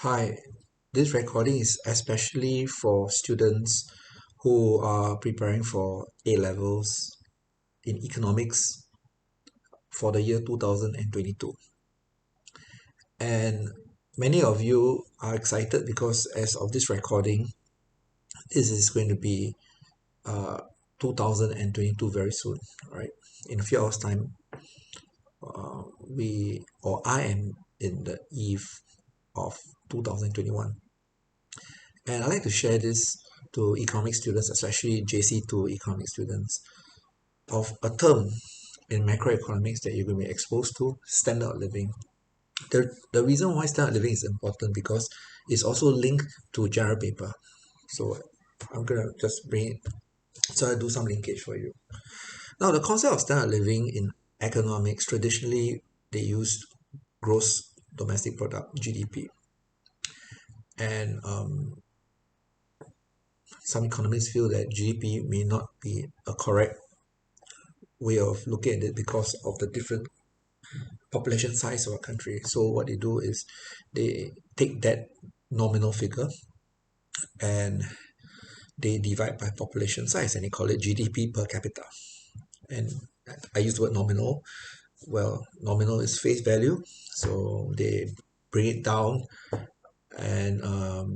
Hi, this recording is especially for students who are preparing for A levels in economics for the year 2022. And many of you are excited because as of this recording, this is going to be uh, 2022 very soon, right? In a few hours' time, I am in the eve of 2021. And I like to share this to economic students, especially JC2 economic students, of a term in macroeconomics that you're going to be exposed to, standard of living. The reason why standard of living is important because it's also linked to general paper. So I'm going to just bring it, so I do some linkage for you. Now, the concept of standard of living in economics, traditionally they used gross domestic product, GDP. And some economists feel that GDP may not be a correct way of looking at it because of the different population size of a country. So what they do is they take that nominal figure and they divide by population size and they call it GDP per capita. And I use the word nominal. Well, nominal is face value. So they bring it down and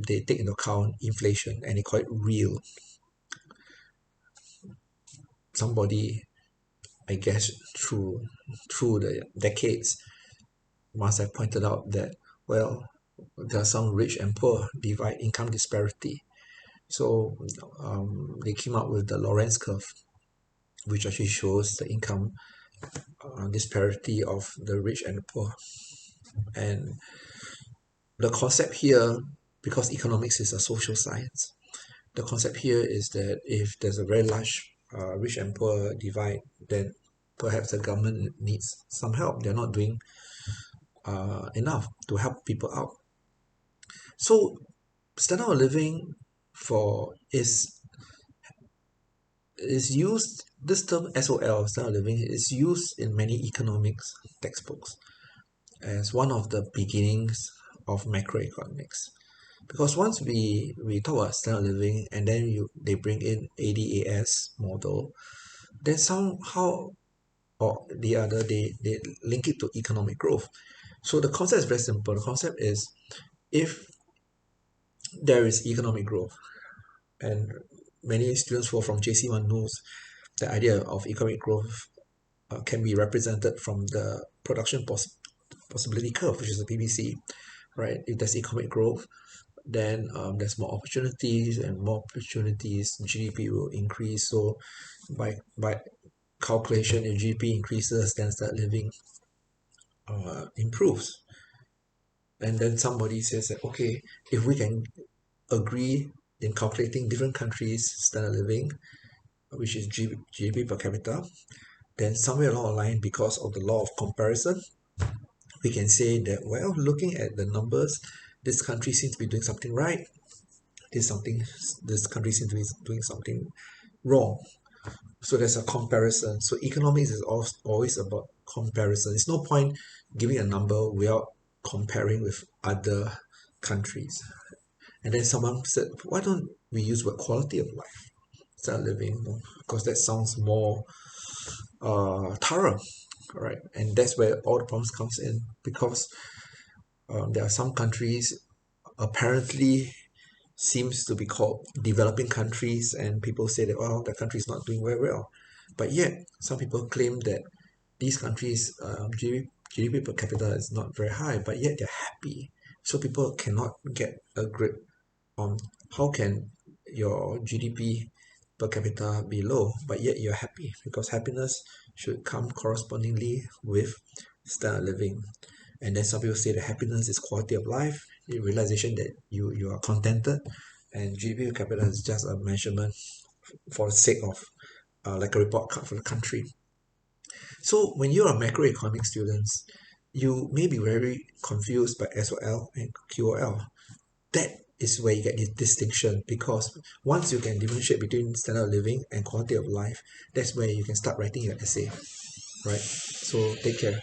they take into account inflation and they call it real. Somebody, I guess, through the decades must have pointed out that, well, there are some rich and poor divide income disparity. So they came up with the Lorenz curve, which actually shows the income disparity of the rich and the poor. And the concept here, because economics is a social science, the concept here is that if there's a very large rich and poor divide, then perhaps the government needs some help. They're not doing enough to help people out. So standard of living for is used, this term SOL, standard of living, is used in many economics textbooks as one of the beginnings of macroeconomics. Because once we talk about standard of living and then they bring in ADAS model, then somehow or the other they link it to economic growth. So the concept is very simple. The concept is if there is economic growth, and many students who are from JC1 knows the idea of economic growth can be represented from the production possibility curve, which is the PBC, right? If there's economic growth, then there's more opportunities, and more opportunities, GDP will increase. So by calculation, if GDP increases, then standard living improves. And then somebody says that, okay, if we can agree in calculating different countries' standard living, which is GDP per capita, then somewhere along the line, because of the law of comparison, we can say that, well, looking at the numbers, this country seems to be doing something right. This country seems to be doing something wrong. So there's a comparison. So economics is always about comparison. It's no point giving a number without comparing with other countries. And then someone said, why don't we use word quality of life instead of living? Because that sounds more thorough, right? And that's where all the problems comes in, because there are some countries apparently seems to be called developing countries, and people say that, well, the country is not doing very well, but yet some people claim that these countries GDP per capita is not very high, but yet they're happy. So people cannot get a grip on how can your GDP per capita be low, but yet you're happy, because happiness should come correspondingly with standard living. And then some people say that happiness is quality of life, the realization that you are contented, and GDP per capita is just a measurement for the sake of like a report card for the country. So when you're a macroeconomic students, you may be very confused by SOL and QOL. That is where you get this distinction, because once you can differentiate between standard of living and quality of life, that's where you can start writing your essay, right? So take care.